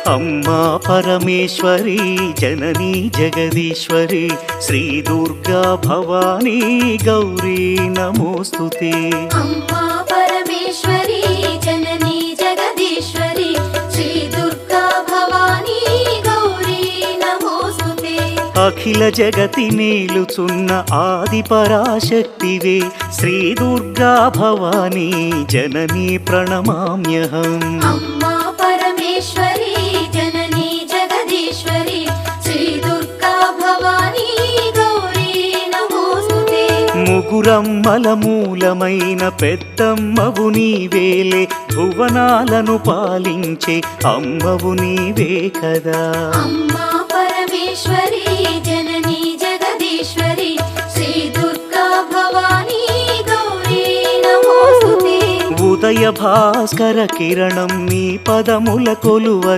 अम्मा परमेश्वरी जननी जगदीश्वरी श्री दुर्गा भवानी गौरी नमोस्तुते। अम्मा परमेश्वरी जननी जगदीश्वरी श्री दुर्गा भवानी गौरी नमोस्तुते। अखिल जगति मेलुचुन्न आदि पराशक्तिवे श्री दुर्गा भवानी जननी प्रणमाम्यहम्। अम्मा परमेश्वरी जननी जगदीश्वरी श्री दुर्गा भवानी गौरी नमोस्तुते। ముగురమ్మల మూలమైన పెద్దమ్మవు నీవేలే భువనాలను పాలించే అమ్మవు నీవే కదా। अम्मा परमेश्वरी जननी जगदीश्वरी श्री दुर्गा भवानी गौरी नमोस्तुते। ఉదయ భాస్కర కిరణం నీ పదముల కొలువ